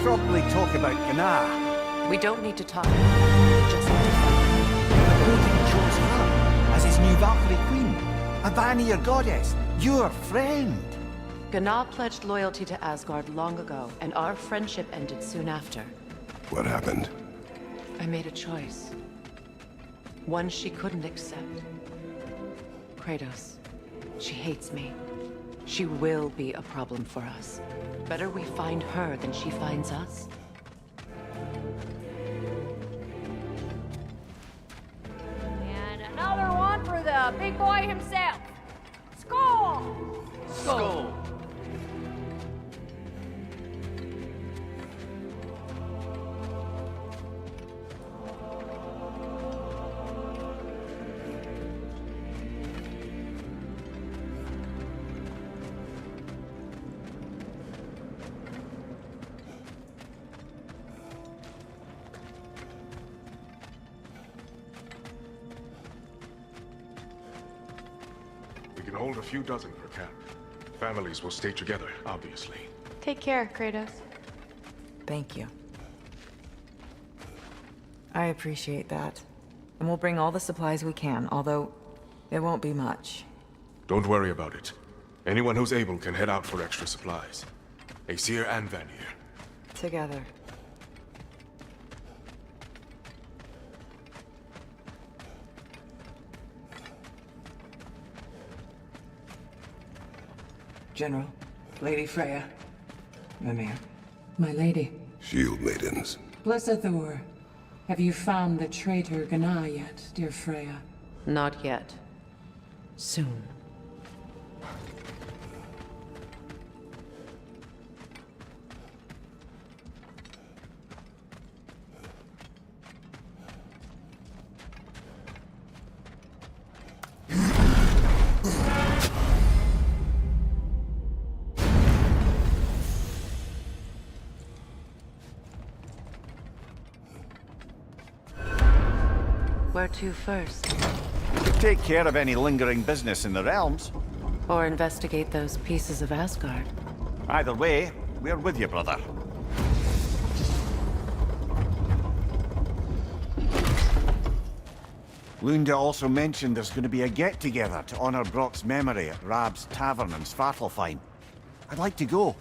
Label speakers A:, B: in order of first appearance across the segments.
A: probably talk about Gná.
B: We don't need to talk. We just need to fight.
A: Odin chose her as his new Valkyrie queen. A Vanir goddess. Your friend.
B: Gná pledged loyalty to Asgard long ago, and our friendship ended soon after.
C: What happened?
B: I made a choice. One she couldn't accept. Kratos. She hates me. She will be a problem for us. Better we find her than she finds us.
D: And another one for the big boy himself. Skull!
E: Skull!
C: We can hold a few dozen per camp. Families will stay together, obviously.
D: Take care, Kratos.
F: Thank you. I appreciate that. And we'll bring all the supplies we can, although it won't be much.
C: Don't worry about it. Anyone who's able can head out for extra supplies. Aesir and Vanir.
F: Together.
G: General, Lady Freya, Mimir, my lady.
C: Shield maidens.
G: Blessed Thor, have you found the traitor Gná yet, dear Freya?
B: Not yet. Soon. Where to first?
A: Take care of any lingering business in the realms.
B: Or investigate those pieces of Asgard?
A: Either way, we're with you, brother. Lunda also mentioned there's going to be a get-together to honor Brock's memory at Rab's Tavern in Svartalfheim. I'd like to go.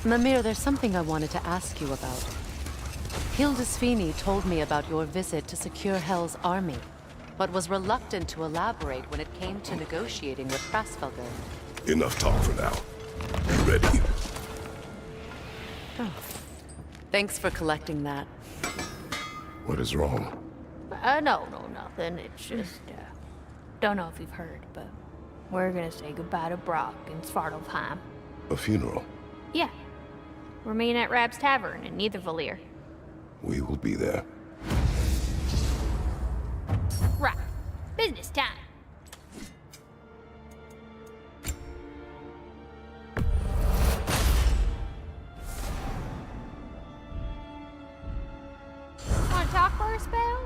B: Mimir, there's something I wanted to ask you about. Hildisvini told me about your visit to secure Hel's army, but was reluctant to elaborate when it came to negotiating with Hraesvelgr.
C: Enough talk for now. You ready?
B: Oh. Thanks for collecting that.
C: What is wrong?
D: No, nothing. It's just, don't know if you've heard, but we're gonna say goodbye to Brock in Svartalfheim.
C: A funeral.
D: Yeah. We're meeting at Rab's Tavern in Niedervalir.
C: We will be there.
D: Right. Business time. Wanna talk for a spell?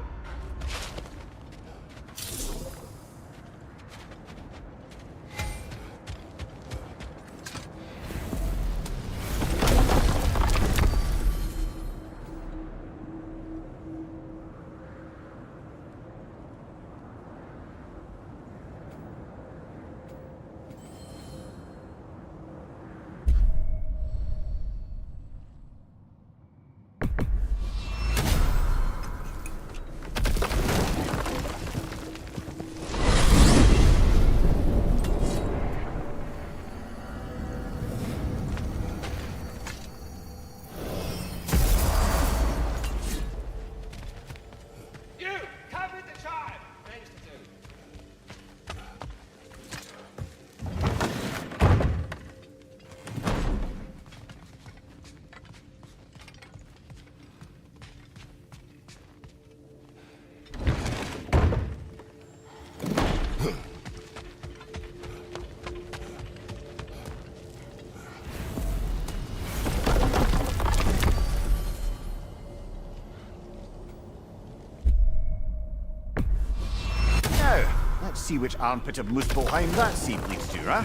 A: See which armpit of Muspelheim that sea bleeds to, huh?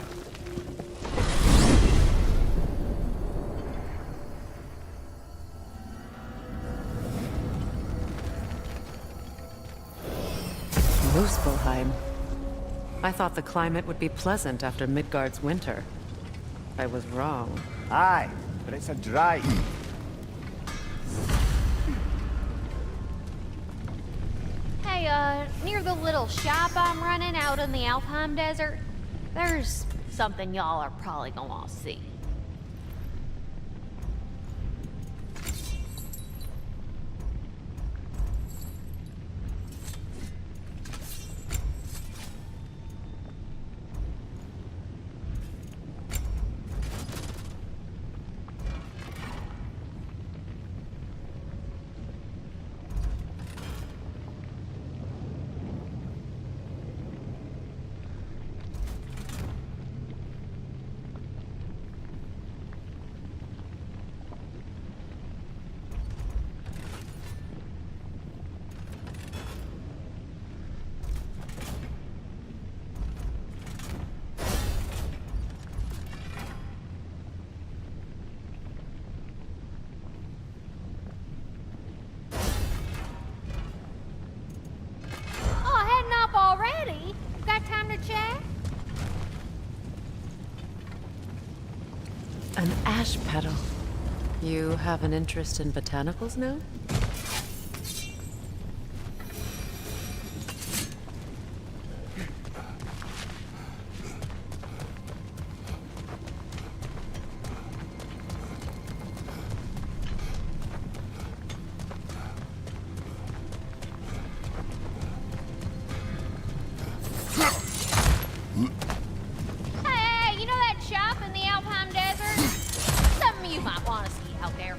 B: Muspelheim. I thought the climate would be pleasant after Midgard's winter. I was wrong.
A: Aye, but it's a dry heat.
D: Hey, near the little shop I'm running out in the Alpine Desert, there's something y'all are probably gonna want to see. Already? Got time to chat?
B: An ash petal. You have an interest in botanicals now?
D: Hey, you know that shop in the Alpine Desert? Something you might want to see out there.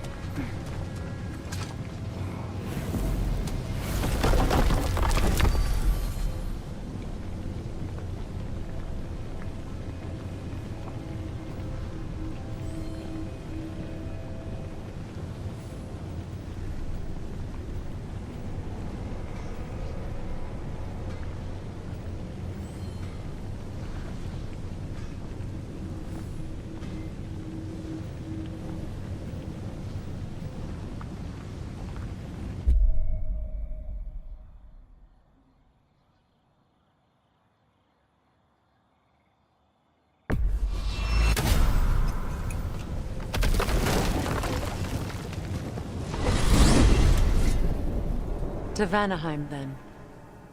B: To Vanaheim, then.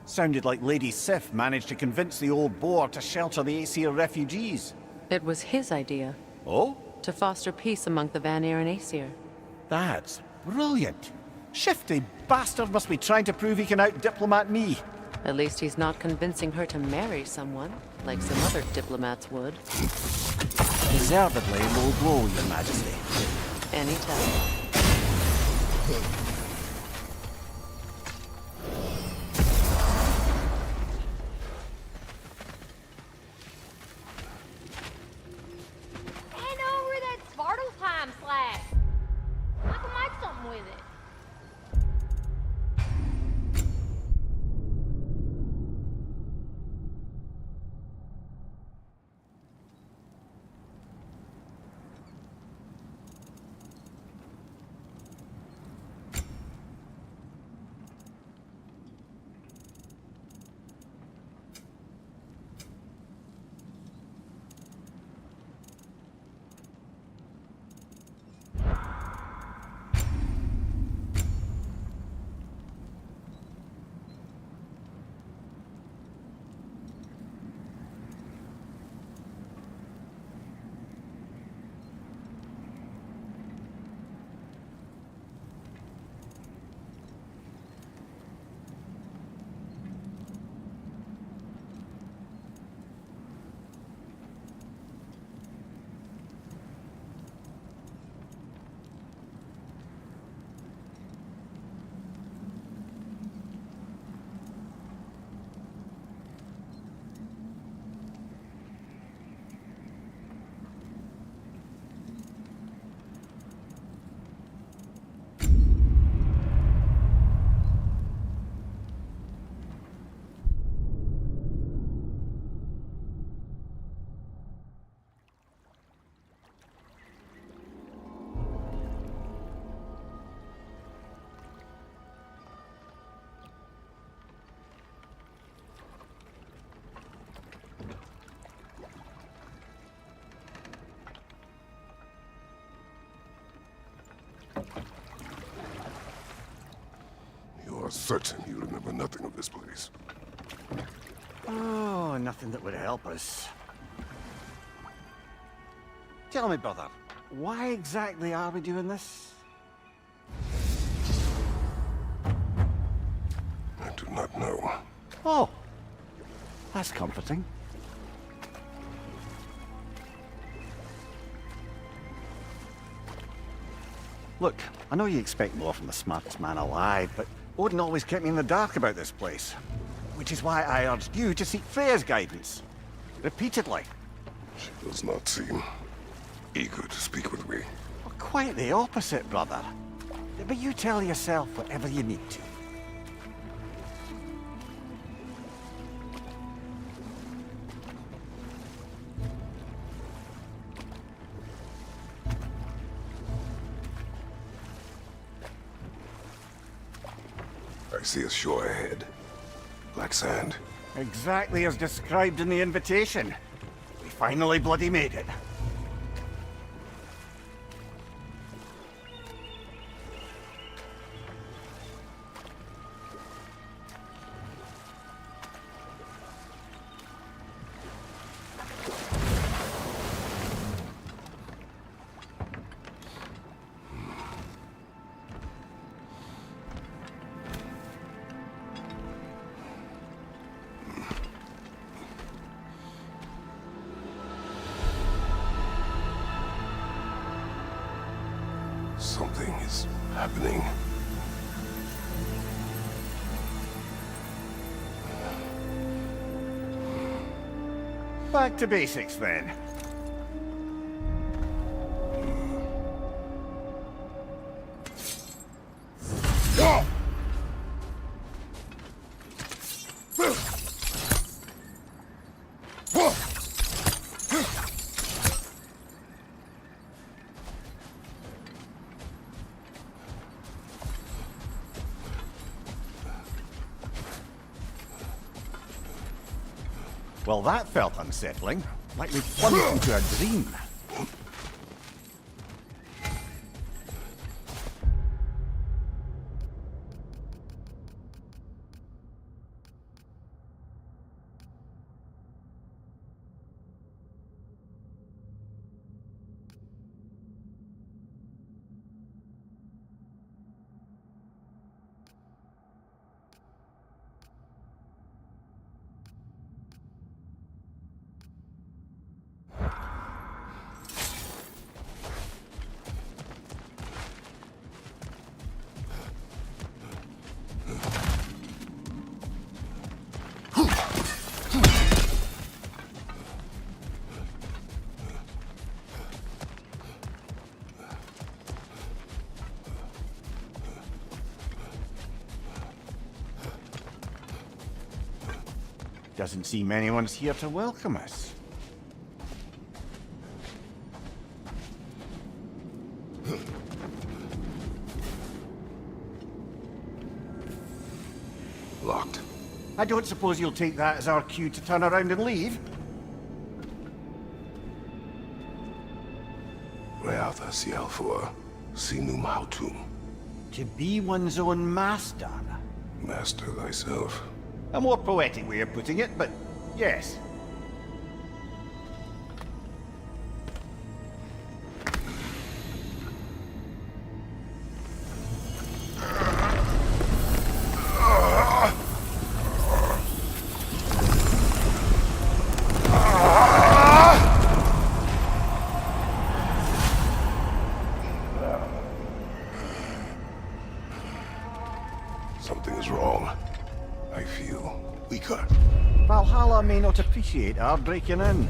A: Sounded like Lady Sif managed to convince the old boar to shelter the Aesir refugees.
B: It was his idea,
A: Oh?
B: to foster peace among the Vanir and Aesir.
A: That's brilliant. Shifty bastard must be trying to prove he can out-diplomat me.
B: At least he's not convincing her to marry someone, like some other diplomats would.
A: Deservedly low blow, Your Majesty.
B: Anytime.
D: Hand over that Svartalfheim slag. I can make something with it.
E: are certain you remember nothing of this place.
A: Oh, nothing that would help us. Tell me, brother, why exactly are we doing this?
E: I do not know.
A: Oh, that's comforting. Look, I know you expect more from the smartest man alive, but Odin always kept me in the dark about this place. Which is why I urged you to seek Freya's guidance. Repeatedly.
E: She does not seem eager to speak with me.
A: Well, quite the opposite, brother. But you tell yourself whatever you need to.
E: I see a shore ahead. Black sand.
A: Exactly as described in the invitation. We finally bloody made it.
E: Something is happening.
A: Back to basics then. Well, that felt unsettling. Like we plunged into a dream. Doesn't seem anyone's here to welcome us.
E: Locked.
A: I don't suppose you'll take that as our cue to turn around and leave?
E: Reatha Sialfur, Sinum Hautum.
A: To be one's own master.
E: Master thyself.
A: A more poetic way of putting it, but yes.
E: Something is wrong. I feel weaker.
A: Valhalla may not appreciate our breaking in.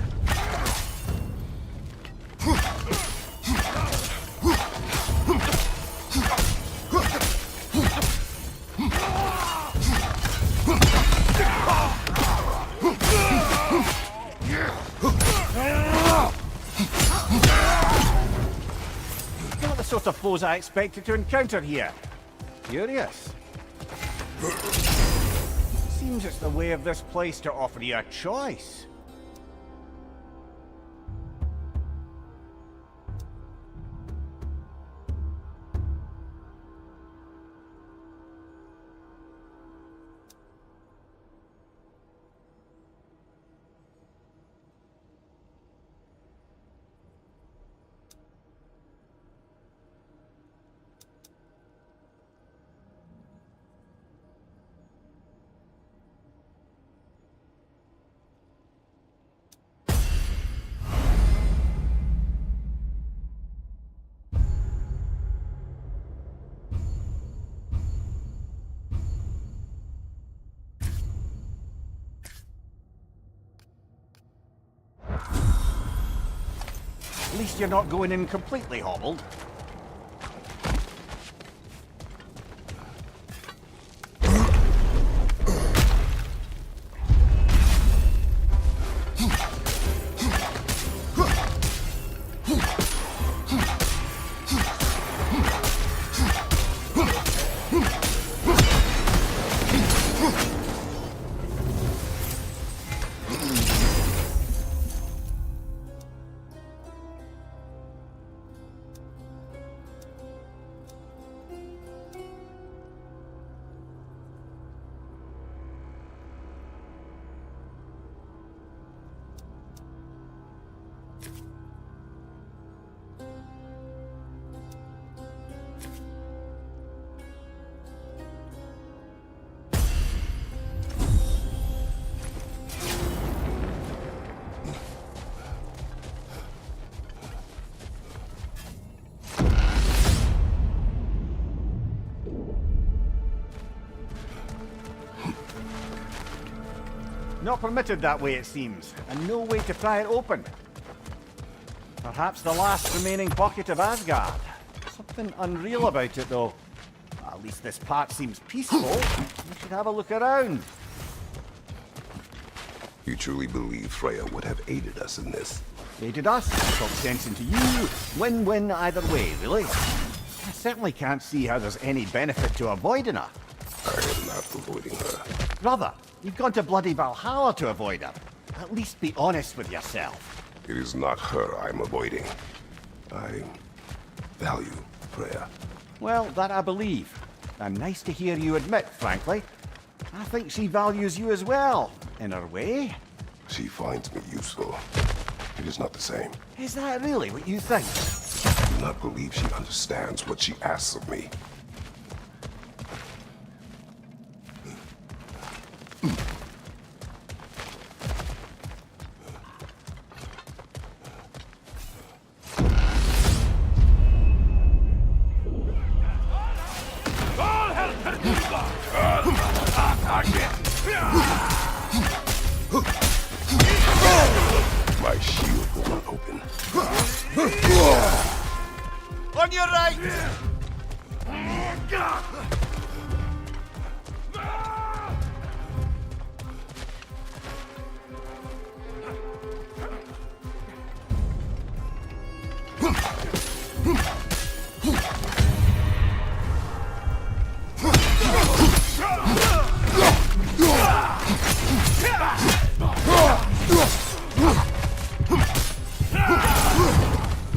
A: Not the sort of foes I expected to encounter here. Curious. Seems it's the way of this place to offer you a choice. At least you're not going in completely hobbled. Not permitted that way, it seems, and no way to pry it open. Perhaps the last remaining pocket of Asgard. Something unreal about it, though. At least this part seems peaceful. We should have a look around.
E: You truly believe Freya would have aided us in this?
A: Aided us, talk sense into you. Win-win either way, really. I certainly can't see how there's any benefit to avoiding her.
E: I am not avoiding her.
A: Brother, you've gone to bloody Valhalla to avoid her. At least be honest with yourself.
E: It is not her I'm avoiding. I value Freya.
A: Well, that I believe. And nice to hear you admit, frankly. I think she values you as well, in her way.
E: She finds me useful. It is not the same.
A: Is that really what you think?
E: I do not believe she understands what she asks of me. My shield will not open.
A: On your right!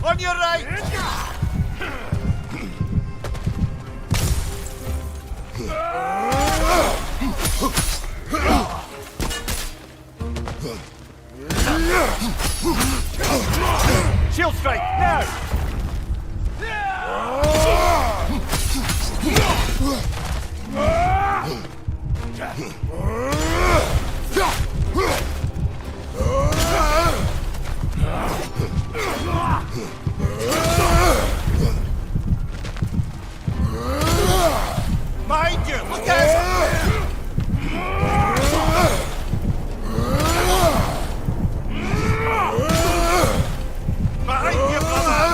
A: On your right! Shield strike, now! Behind you! Look out! Behind you, brother!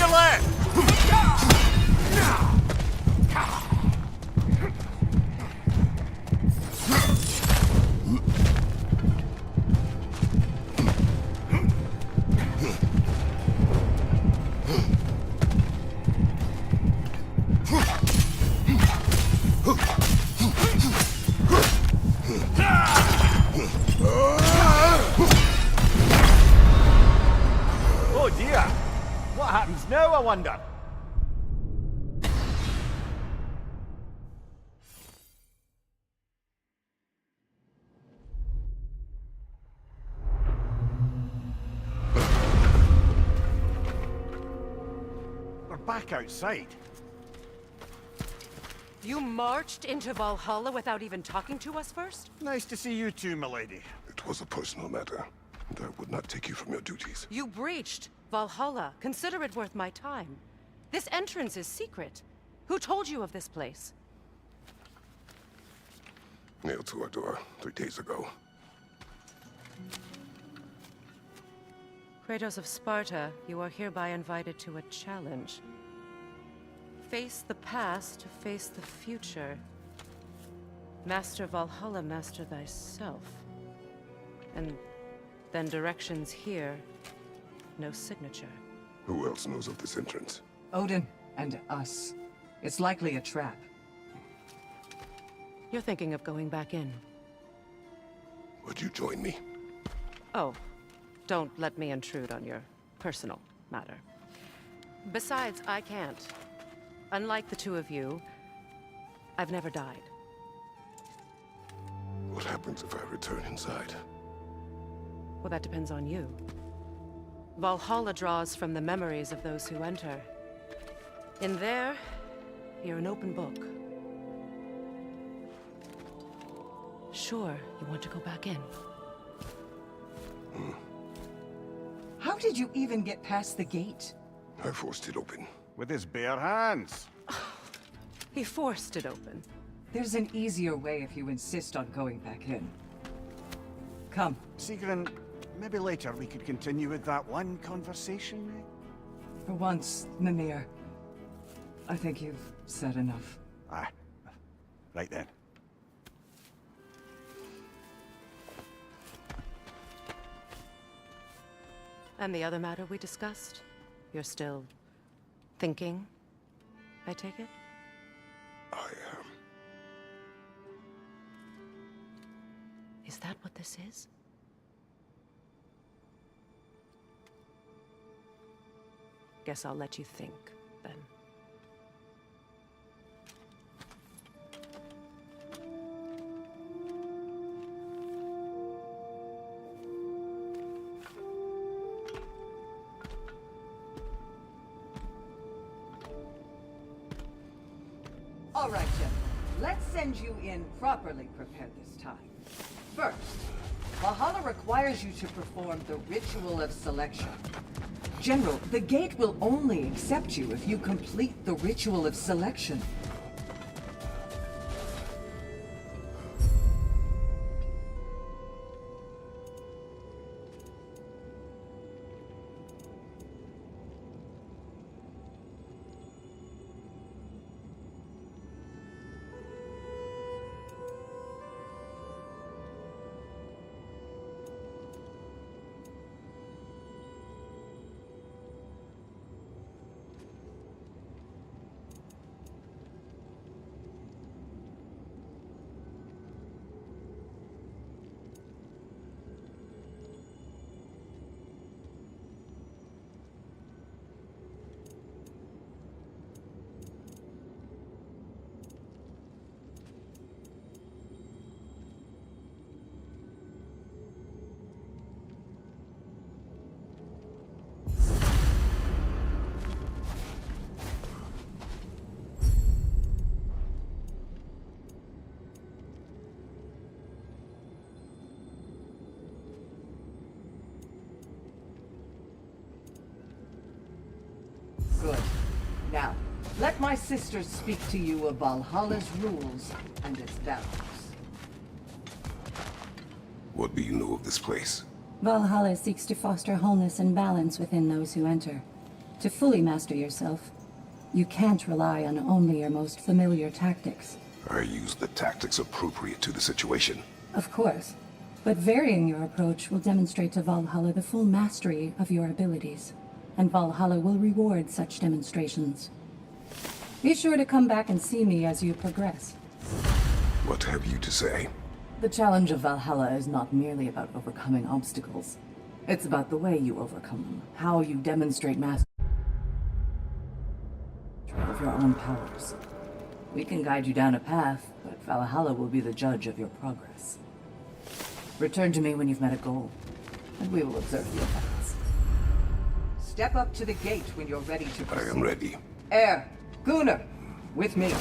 A: your left! Oh dear! What happens now, I wonder? We're back outside.
H: You marched into Valhalla without even talking to us first?
A: Nice to see you too, milady.
E: It was a personal matter, and I would not take you from your duties.
H: You breached Valhalla. Consider it worth my time. This entrance is secret. Who told you of this place?
E: Nailed to our door 3 days ago.
H: Kratos of Sparta, you are hereby invited to a challenge. Face the past to face the future. Master Valhalla, master thyself. And then directions here, no signature.
E: Who else knows of this entrance?
I: Odin and us. It's likely a trap.
H: You're thinking of going back in.
E: Would you join me?
H: Oh, don't let me intrude on your personal matter. Besides, I can't. Unlike the two of you, I've never died.
E: What happens if I return inside?
H: Well, that depends on you. Valhalla draws from the memories of those who enter. In there, you're an open book. Sure, you want to go back in.
I: How did you even get past the gate?
E: I forced it open.
A: With his bare hands.
H: He forced it open.
I: There's an easier way if you insist on going back in. Come.
A: Sigrun, maybe later we could continue with that one conversation, eh?
I: For once, Mimir. I think you've said enough.
A: Ah, right then.
H: And the other matter we discussed? You're still thinking, I take it?
E: I am.
H: Is that what this is? Guess I'll let you think, then.
I: All right, gentlemen. Let's send you in properly prepared this time. First, Valhalla requires you to perform the Ritual of Selection. General, the gate will only accept you if you complete the Ritual of Selection. Good. Now, let my sisters speak to you of Valhalla's rules and its values.
E: What do you know of this place?
J: Valhalla seeks to foster wholeness and balance within those who enter. To fully master yourself, you can't rely on only your most familiar tactics.
E: I use the tactics appropriate to the situation.
J: Of course, but varying your approach will demonstrate to Valhalla the full mastery of your abilities, and Valhalla will reward such demonstrations. Be sure to come back and see me as you progress.
E: What have you to say?
F: The challenge of Valhalla is not merely about overcoming obstacles. It's about the way you overcome them, how you demonstrate mastery of your own powers. We can guide you down a path, but Valhalla will be the judge of your progress. Return to me when you've met a goal, and we will observe the effects.
I: Step up to the gate when you're ready to proceed.
E: I am ready.
I: Air, Gunnar, with me.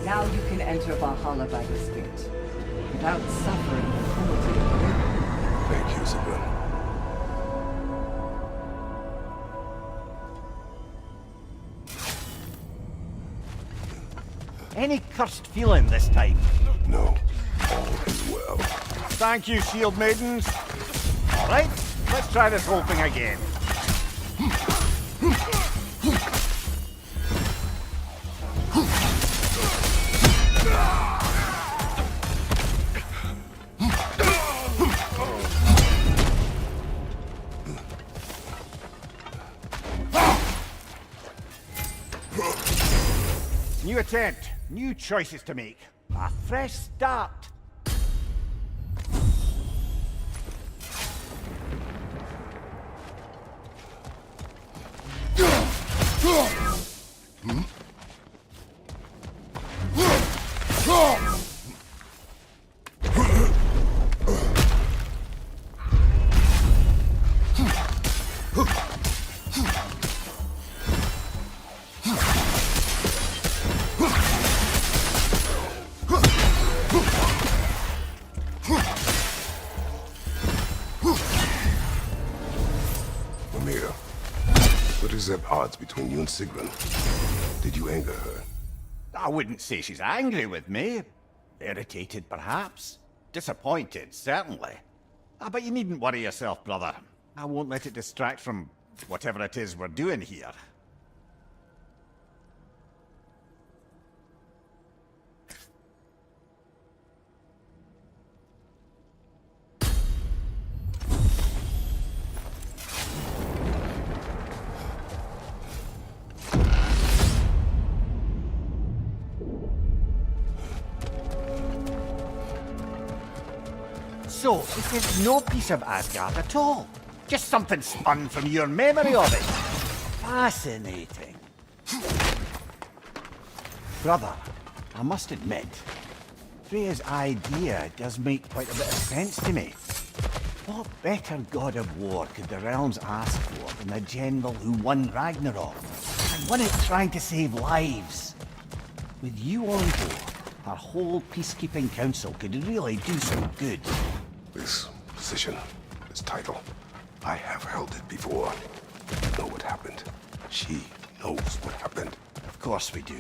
I: Now you can enter Valhalla by this gate, without suffering the penalty of the
E: Thank you, Sigrun.
A: Any cursed feeling this time?
E: No, all is well.
A: Thank you, shield maidens. All right, let's try this whole thing again. New attempt, new choices to make. A fresh start.
E: What is at odds between you and Sigrun? Did you anger her?
A: I wouldn't say she's angry with me. Irritated, perhaps. Disappointed, certainly. But you needn't worry yourself, brother. I won't let it distract from whatever it is we're doing here. So, this is no piece of Asgard at all. Just something spun from your memory of it. Fascinating. Brother, I must admit, Freya's idea does make quite a bit of sense to me. What better god of war could the realms ask for than the general who won Ragnarok, and won it trying to save lives? With you on board, our whole peacekeeping council could really do some good.
E: This position, this title, I have held it before. You know what happened. She knows what happened.
A: Of course we do.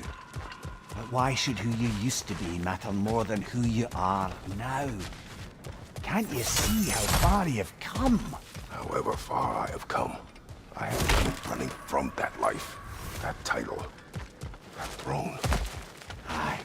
A: But why should who you used to be matter more than who you are now? Can't you see how far you've come?
E: However far I have come, I have been running from that life, that title, that throne.
A: Aye.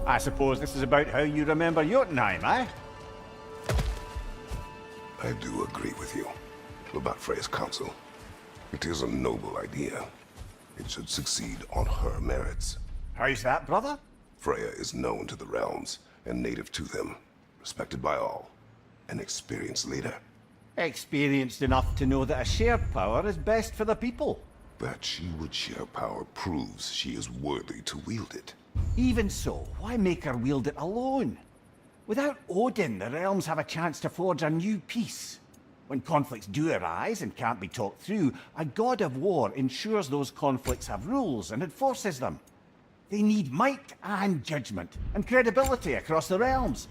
A: I suppose this is about how you remember Jotunheim, eh?
E: I do agree with you about Freya's council. It is a noble idea. It should succeed on her merits.
A: How's that, brother?
E: Freya is known to the realms and native to them, respected by all. An experienced leader.
A: Experienced enough to know that a shared power is best for the people.
E: That she would share power proves she is worthy to wield it.
A: Even so, why make her wield it alone? Without Odin, the realms have a chance to forge a new peace. When conflicts do arise and can't be talked through, a god of war ensures those conflicts have rules and enforces them. They need might and judgment and credibility across the realms.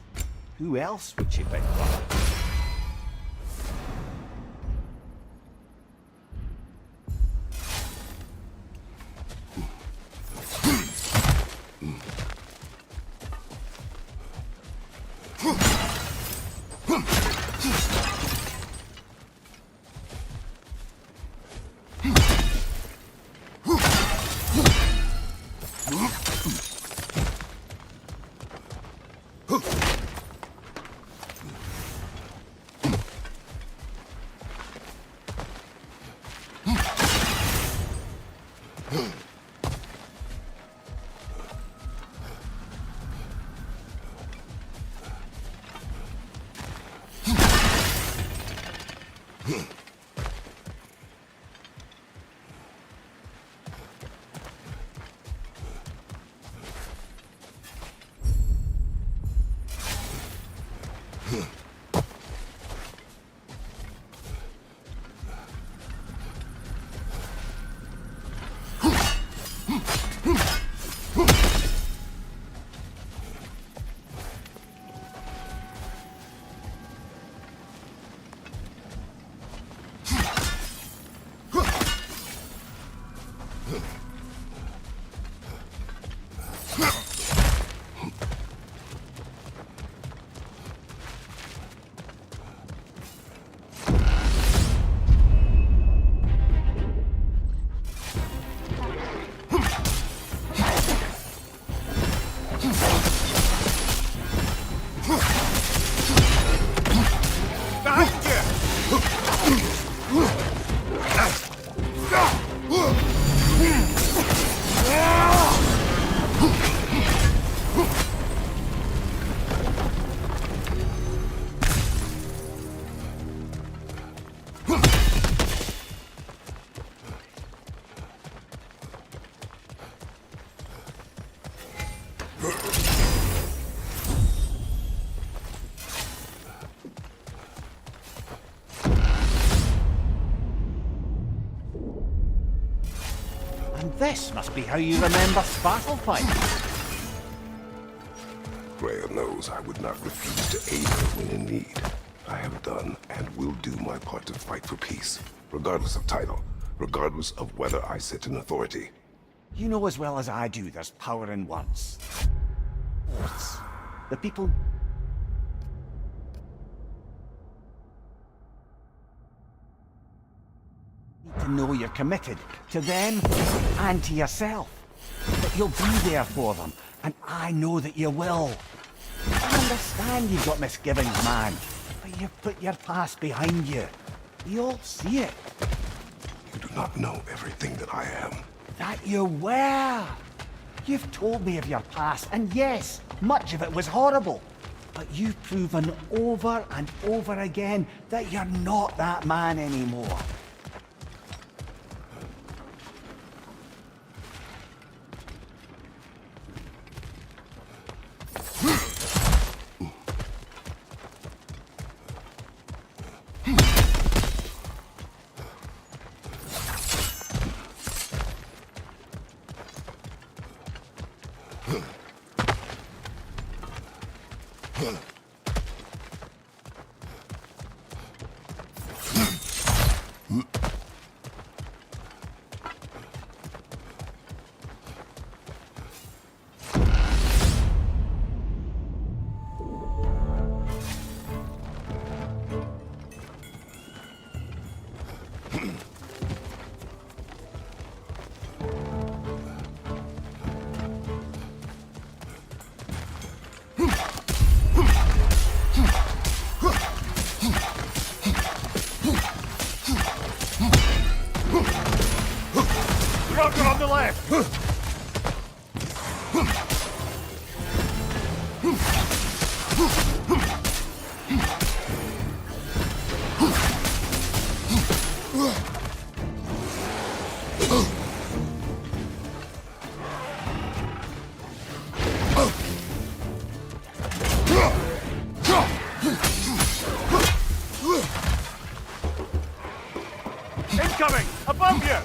A: Who else would she pick, brother? This must be how you remember Svartalfheim.
E: Freya knows I would not refuse to aid her when in need. I have done and will do my part to fight for peace, regardless of title, regardless of whether I sit in authority.
A: You know as well as I do there's power in words. Oaths. The people... need to know you're committed to them and to yourself. That you'll be there for them, and I know that you will. I understand you've got misgivings, man, but you've put your past behind you. We all see it.
E: You do not know everything that I am.
A: That you were. You've told me of your past, and yes, much of it was horrible. But you've proven over and over again that you're not that man anymore. Roger on the left! Incoming! Above you!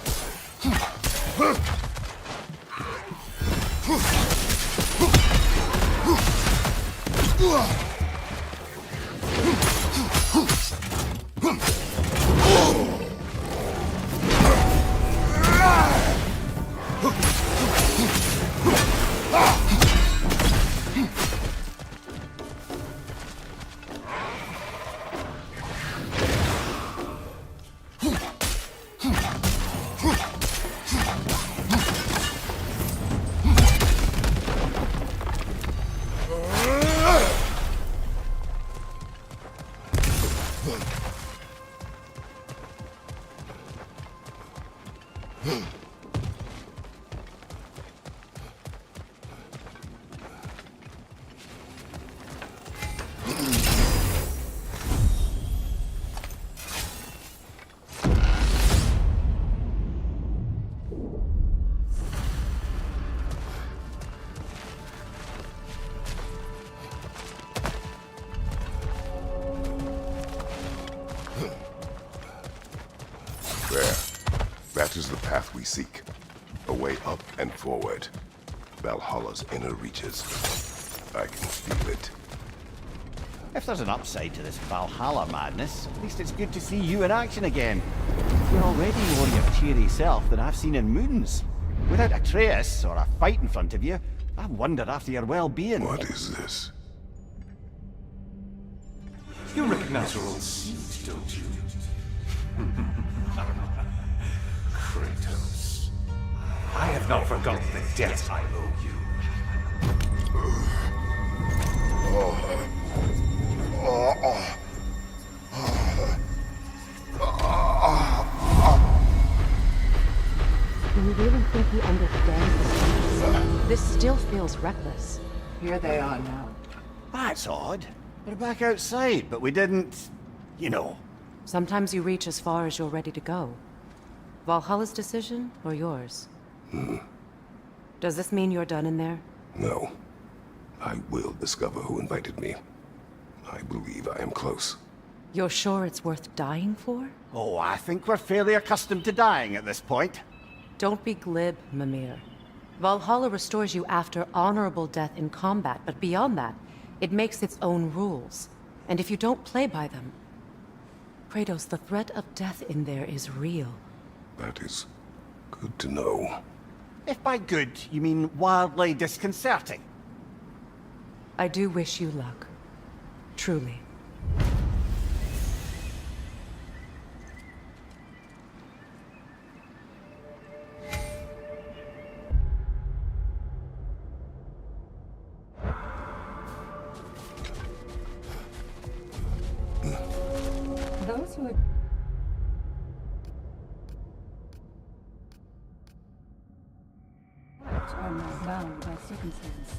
E: There. That is the path we seek. A way up and forward. Valhalla's inner reaches. I can feel it.
A: If there's an upside to this Valhalla madness, at least it's good to see you in action again. You're already more your cheery self than I've seen in moons. Without Atreus or a fight in front of you, I wonder after your well-being.
E: What is this?
K: You recognize your old seat, don't you? Kratos. I have not forgotten the debt I owe you.
B: Do you really think he understands this? This still feels reckless.
I: Here they are now.
A: That's odd. We're back outside, but we didn't... you know.
H: Sometimes you reach as far as you're ready to go. Valhalla's decision, or yours? Does this mean you're done in there?
E: No. I will discover who invited me. I believe I am close.
H: You're sure it's worth dying for?
A: Oh, I think we're fairly accustomed to dying at this point.
H: Don't be glib, Mimir. Valhalla restores you after honorable death in combat, but beyond that, it makes its own rules. And if you don't play by them... Kratos, the threat of death in there is real.
E: That is good to know.
A: If by good, you mean wildly disconcerting.
H: I do wish you luck. Truly.
J: Those who are not bound by circumstance.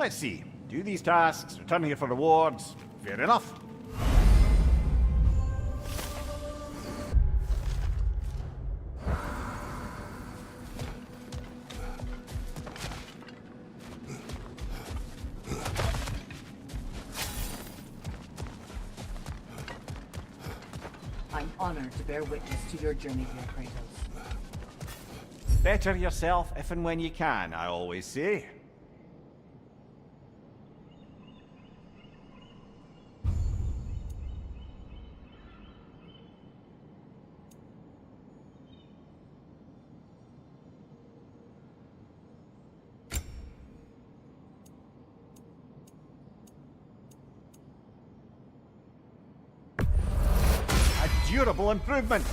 A: Let's see. Do these tasks, return here for rewards. Fair enough.
I: I'm honored to bear witness to your journey here, Kratos.
A: Better yourself if and when you can, I always say. A durable improvement.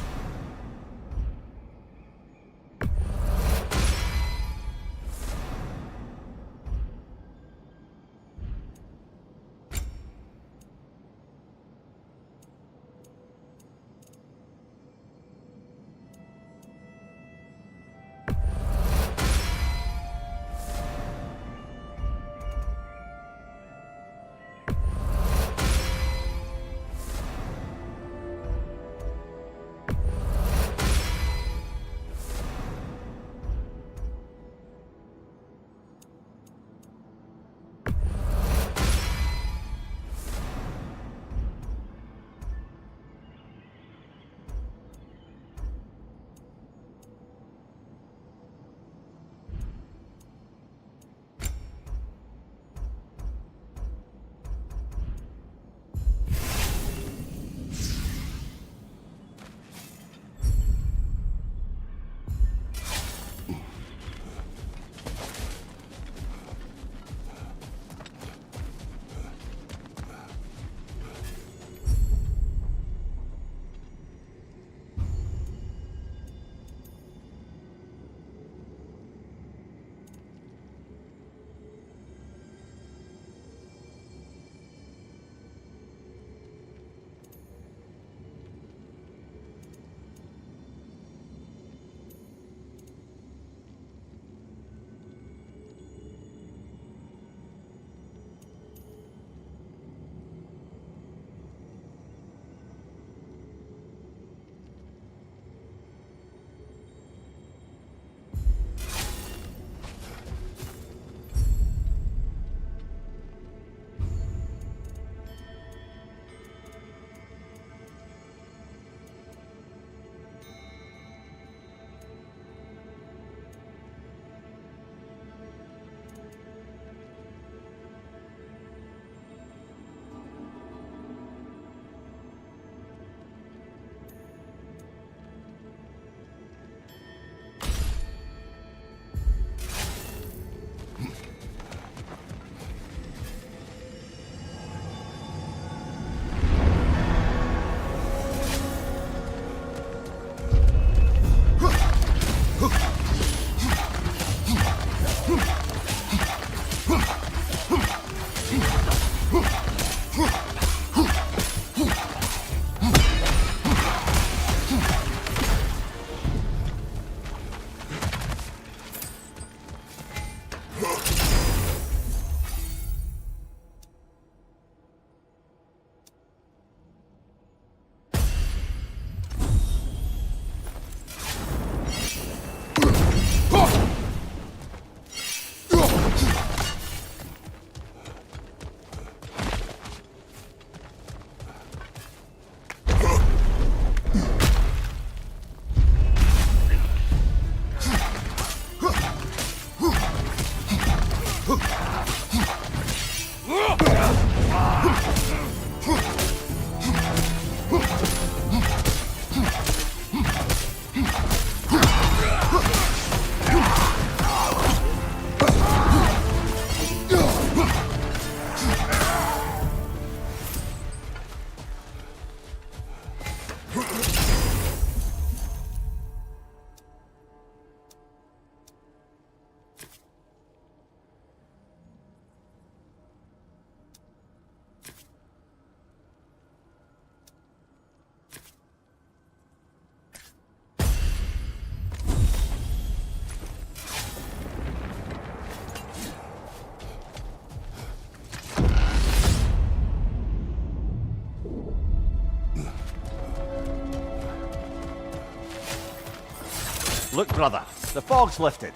A: Look, brother, the fog's lifted.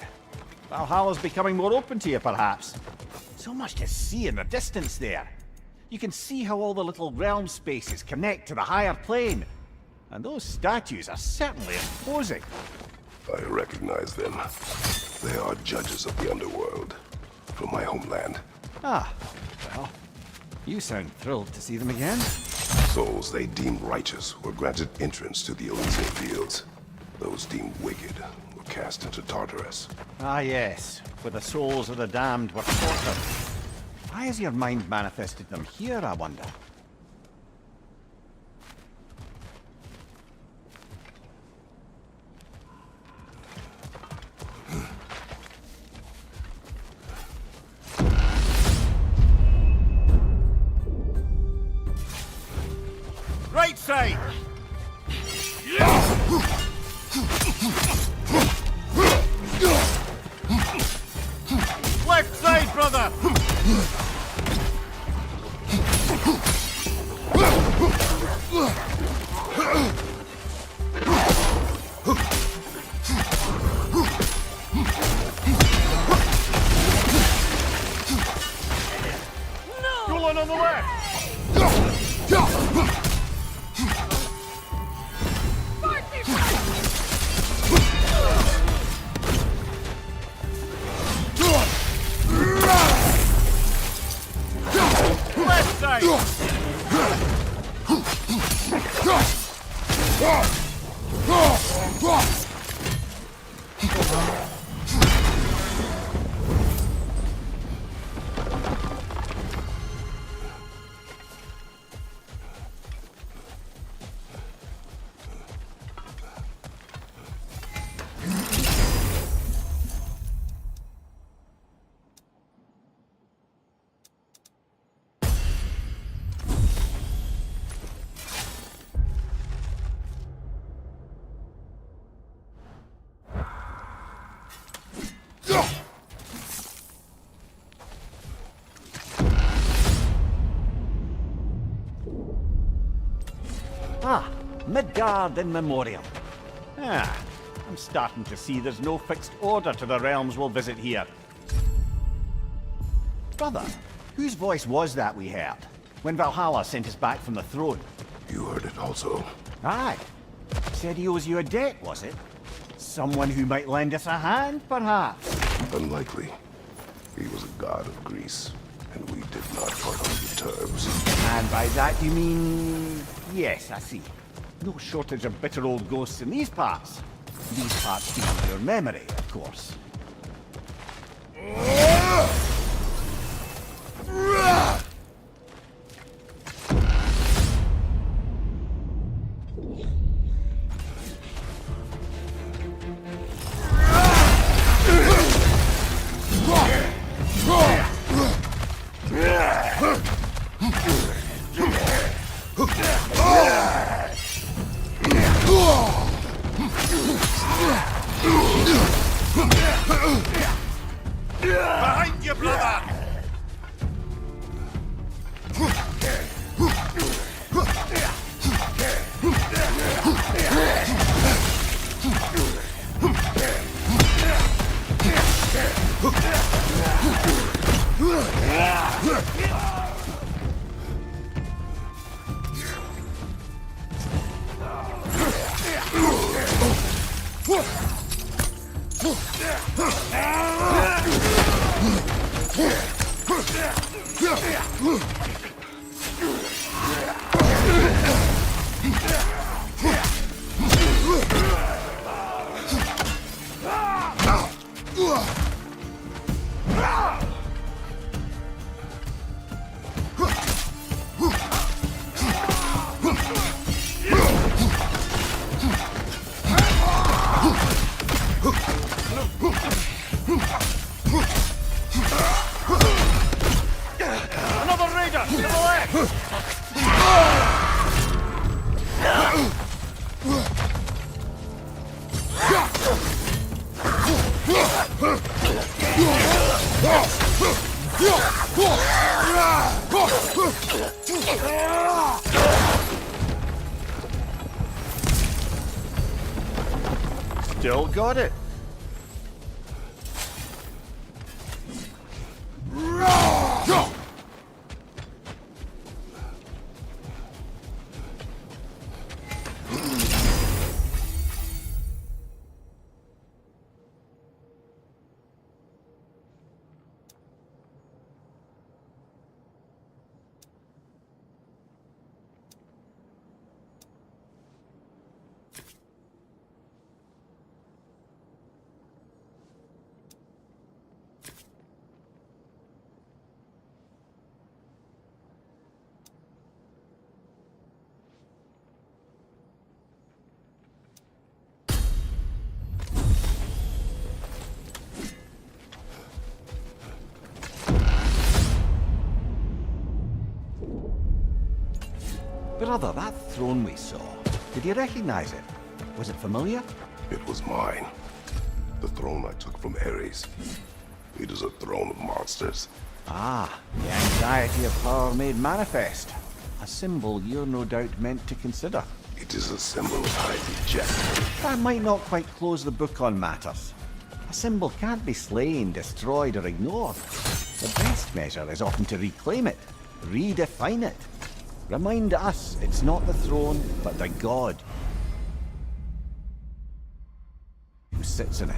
A: Valhalla's becoming more open to you, perhaps. So much to see in the distance there. You can see how all the little realm spaces connect to the higher plane. And those statues are certainly imposing.
E: I recognize them. They are judges of the underworld, from my homeland.
A: Ah, well, you sound thrilled to see them again.
E: Souls they deemed righteous were granted entrance to the Elysian fields. Those deemed wicked were cast into Tartarus.
A: Ah yes, where the souls of the damned were tortured. Why has your mind manifested them here, I wonder? Right side! Left side, brother! Going on the left! Left side! Ah, Midgard in memoriam. Ah, I'm starting to see there's no fixed order to the realms we'll visit here. Brother, whose voice was that we heard when Valhalla sent us back from the throne?
E: You heard it also.
A: Aye. Said he owes you a debt, was it? Someone who might lend us a hand, perhaps?
E: Unlikely. He was a god of Greece, and we did not part on good terms.
A: And by that you mean... Yes, I see. No shortage of bitter old ghosts in these parts. These parts speak of your memory, of course. Behind you, brother! Another raider to the left! Still got it. Brother, that throne we saw, did you recognize it? Was it familiar?
E: It was mine. The throne I took from Ares. It is a throne of monsters.
A: Ah, the anxiety of power made manifest. A symbol you're no doubt meant to consider.
E: It is a symbol I reject.
A: That might not quite close the book on matters. A symbol can't be slain, destroyed, or ignored. The best measure is often to reclaim it, redefine it. Remind us it's not the throne, but the god who sits in it.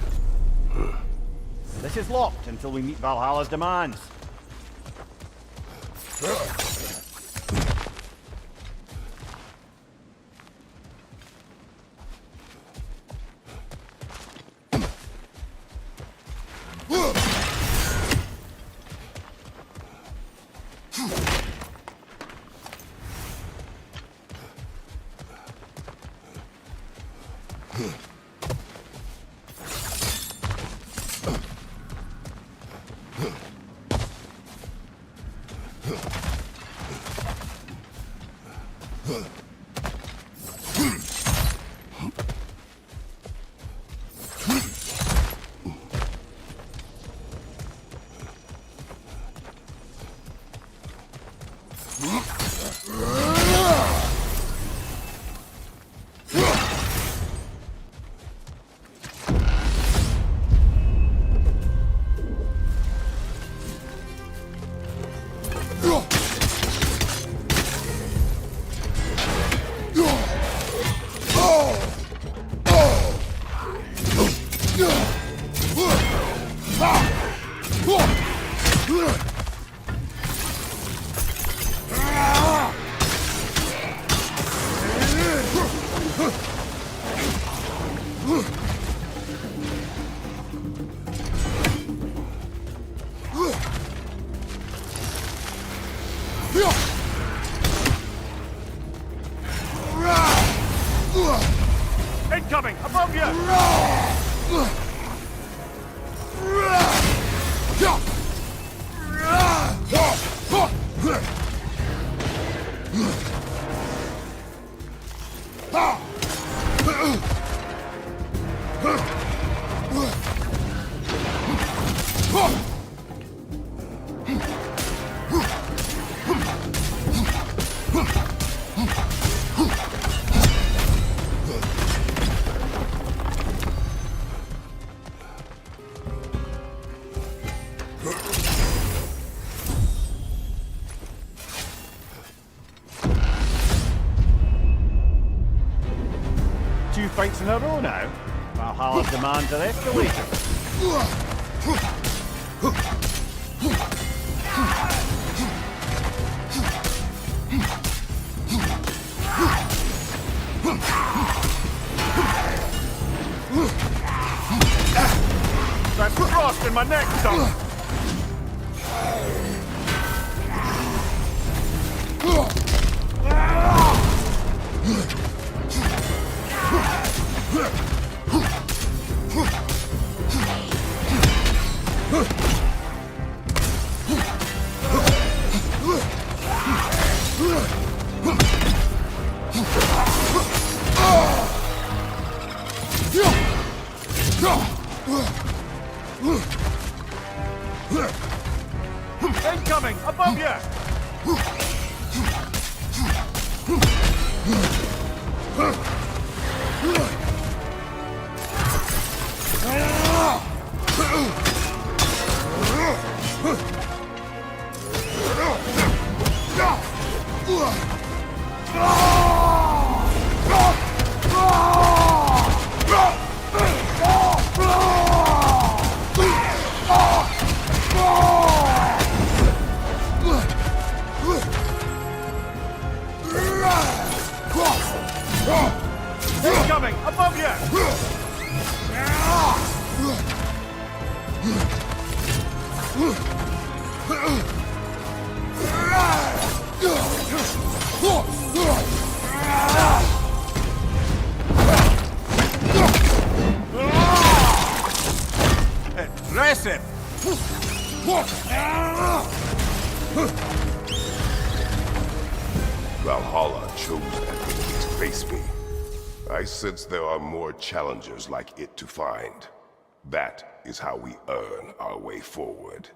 A: This is locked until we meet Valhalla's demands. Incoming! Above you! Two fights in a row now. Valhalla's demands are escalating. That's frost in my neck, son. Incoming! Above you! Incoming! Above you! Impressive!
E: Valhalla chose an enemy to face me. I sense there are more challengers like it to find. That is how we earn our way forward.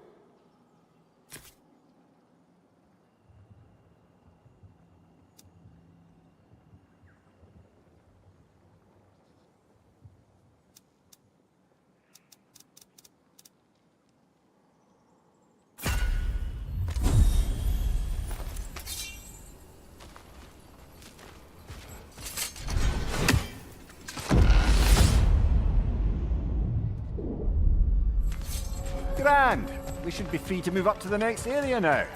A: Grand! We should be free to move up to the next area now.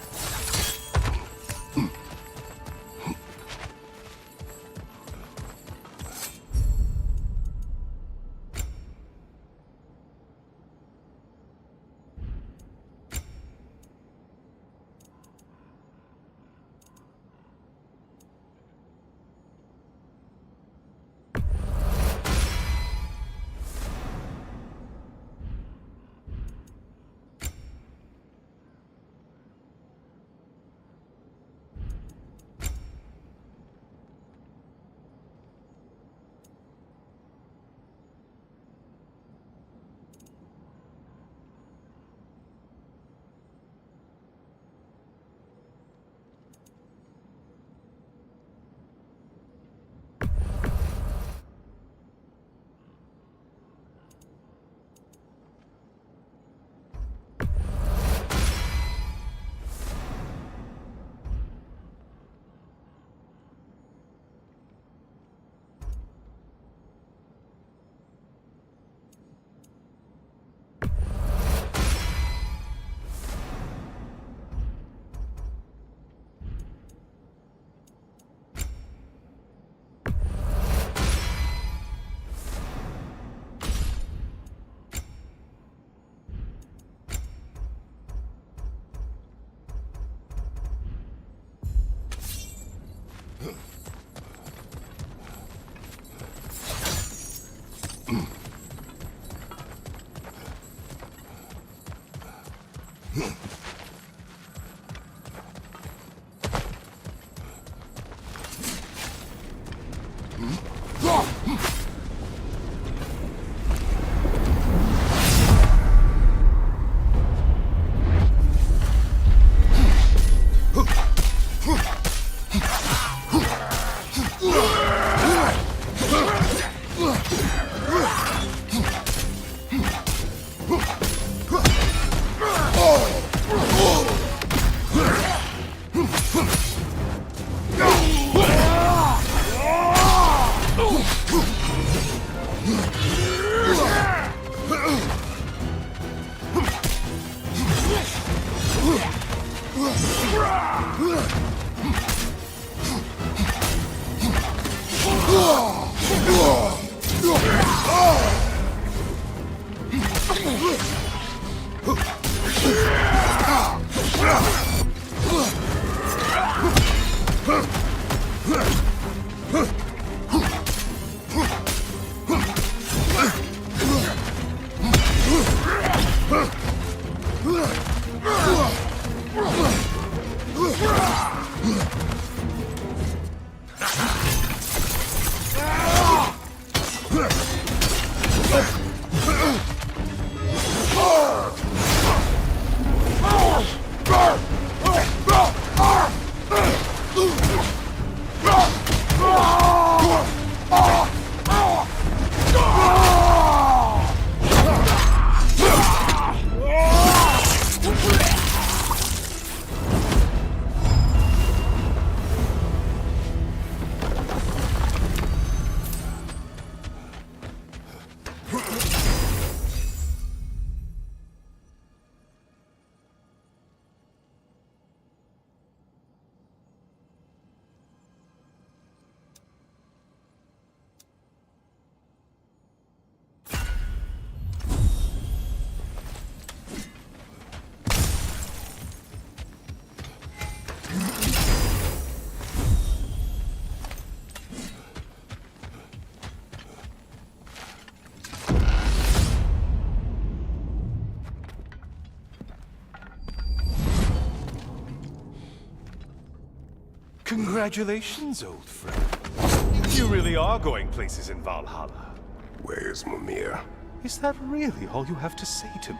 K: Congratulations, old friend. You really are going places in Valhalla.
E: Where's Mimir?
K: Is that really all you have to say to me?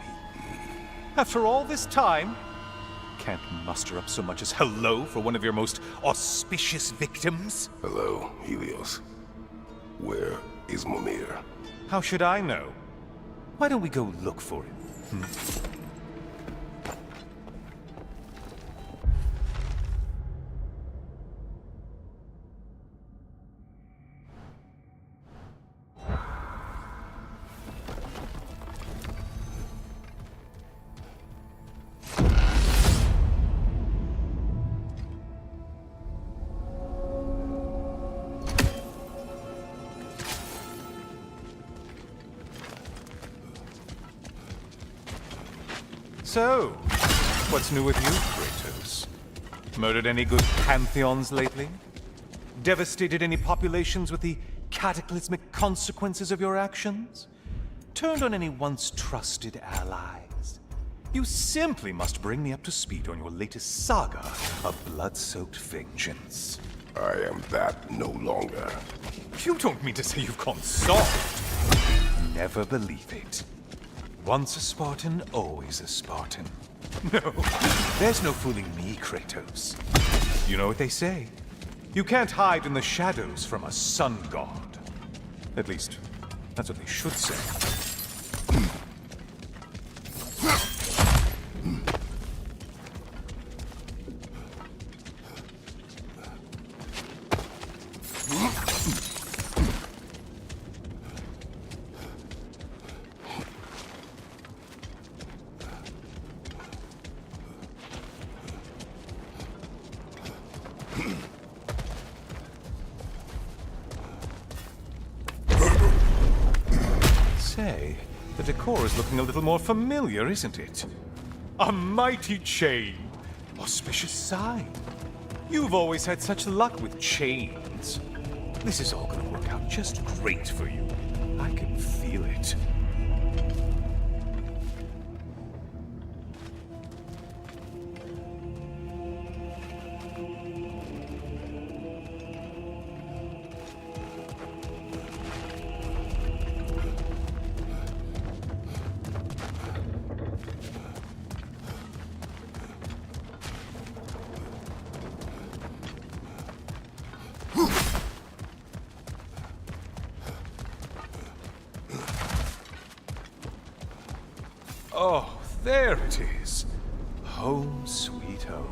K: After all this time, can't muster up so much as hello for one of your most auspicious victims?
E: Hello, Helios. Where is Mimir?
K: How should I know? Why don't we go look for him? So, what's new with you, Kratos? Murdered any good pantheons lately? Devastated any populations with the cataclysmic consequences of your actions? Turned on any once trusted allies? You simply must bring me up to speed on your latest saga of blood-soaked vengeance.
E: I am that no longer.
K: You don't mean to say you've gone soft? Never believe it. Once a Spartan, always a Spartan. No, there's no fooling me, Kratos. You know what they say. You can't hide in the shadows from a sun god. At least, that's what they should say. Say, the decor is looking a little more familiar, isn't it? A mighty chain. Auspicious sign. You've always had such luck with chains. This is all gonna work out just great for you. I can feel it. Oh, there it is. Home sweet home.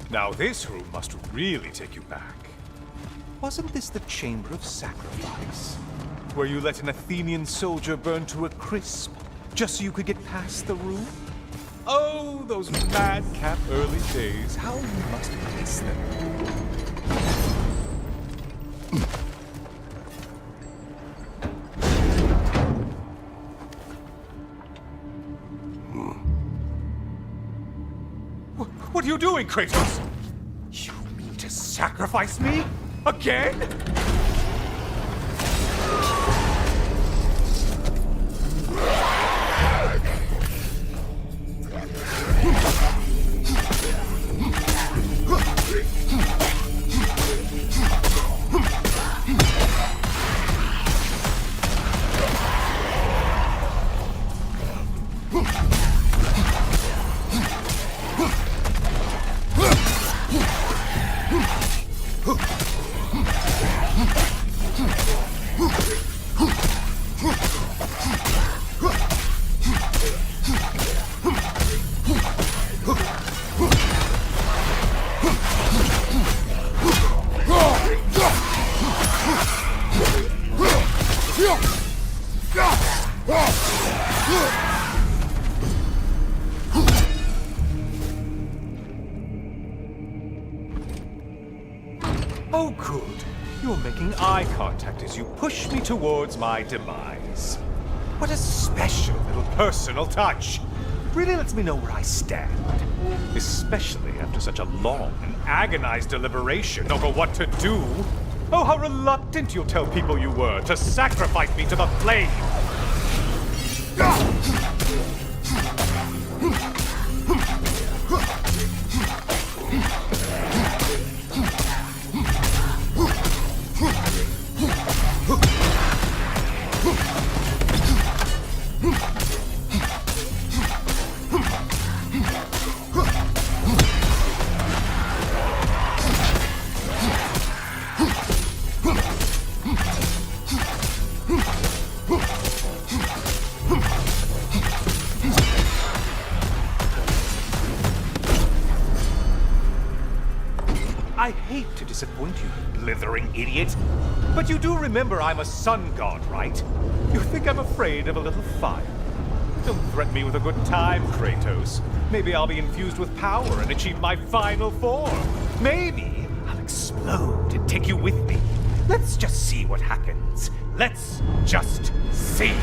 K: Now this room must really take you back. Wasn't this the Chamber of Sacrifice? Where you let an Athenian soldier burn to a crisp, just so you could get past the room? Oh, those madcap early days. How you must miss them. What are you doing, Kratos? You mean to sacrifice me? Again? Oh, good. You're making eye contact as you push me towards my demise. What a special little personal touch. Really lets me know where I stand. Especially after such a long and agonized deliberation over what to do. Oh, how reluctant you'll tell people you were to sacrifice me to the flame! I hate to disappoint you, blithering idiot. But you do remember I'm a sun god, right? You think I'm afraid of a little fire? Don't threaten me with a good time, Kratos. Maybe I'll be infused with power and achieve my final form. Maybe I'll explode and take you with me. Let's just see what happens. Let's just see.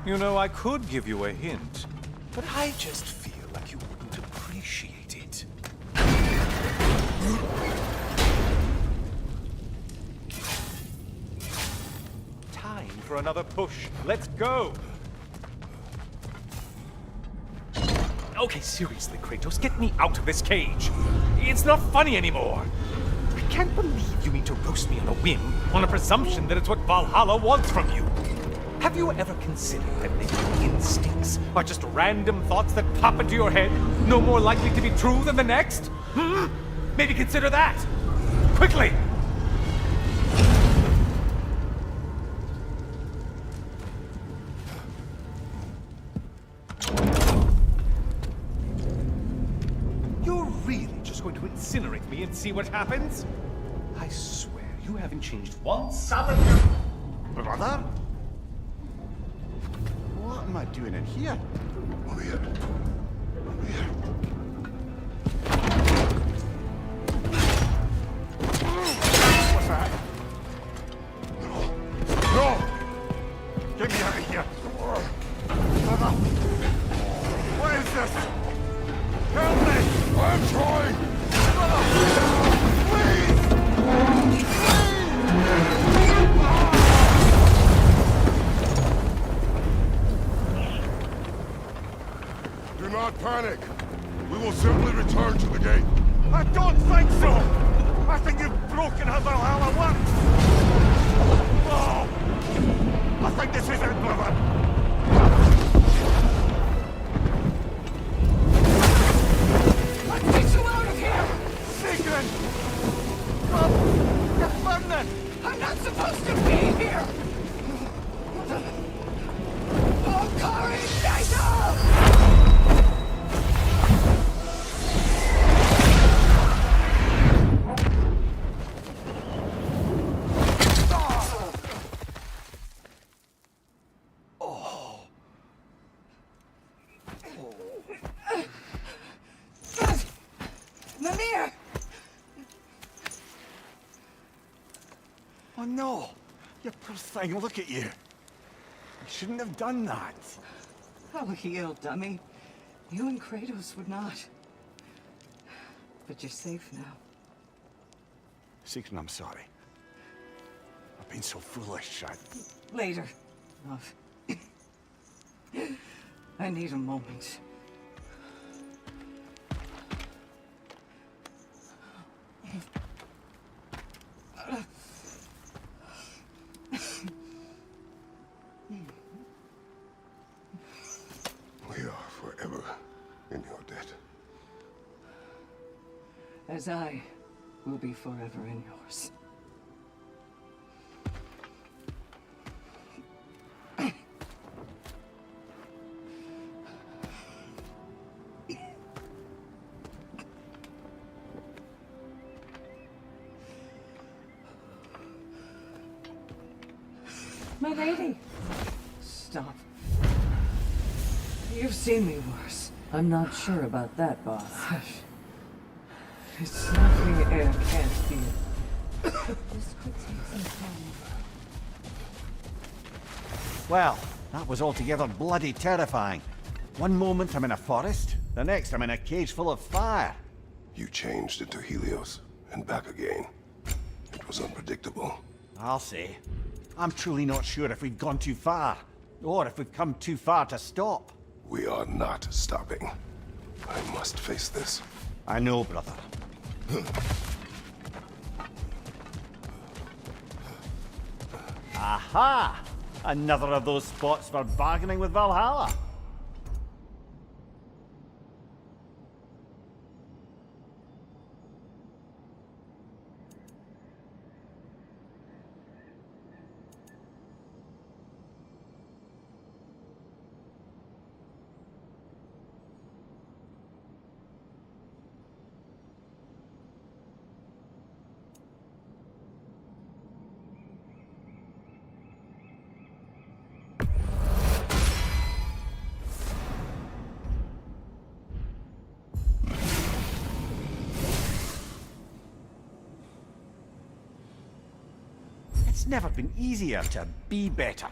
K: You know, I could give you a hint, but I just feel like you wouldn't appreciate it. Time for another push. Let's go! Okay, seriously, Kratos, get me out of this cage. It's not funny anymore. I can't believe you mean to roast me on a whim, on a presumption that it's what Valhalla wants from you. Have you ever considered that maybe your instincts are just random thoughts that pop into your head, no more likely to be true than the next? Maybe consider that! Quickly! You're really just going to incinerate me and see what happens? I swear, you haven't changed one solid...
A: Brother? What am I doing in here?
E: Over here. Over here.
A: What's that? No! Get me out of here! Brother! What is this? Help me!
E: I'm trying!
A: Brother! Please!
E: Do not panic. We will simply return to the gate.
A: I don't think so! I think you've broken how Valhalla works! No! I think this is it, brother!
I: Let's get you out of here!
A: Sigrid! Come! You're burning!
I: I'm not supposed to be here! Oh, Kari, Nigel! Mimir!
A: Oh no! You poor thing, look at you! You shouldn't have done that.
I: I'll heal, dummy. You and Kratos would not. But you're safe now.
A: Sigrid, I'm sorry. I've been so foolish.
I: Later, love. I need a moment. as I will be forever in yours.
G: My lady.
I: Stop. You've seen me worse.
F: I'm not sure about that, boss.
I: Hush. It's nothing air can't feel.
J: This could take some time.
A: Well, that was altogether bloody terrifying. One moment I'm in a forest, the next I'm in a cage full of fire.
E: You changed into Helios, and back again. It was unpredictable.
A: I'll say. I'm truly not sure if we've gone too far, or if we've come too far to stop.
E: We are not stopping. I must face this.
A: I know, brother. Aha! Another of those spots for bargaining with Valhalla. It's never been easier to be better.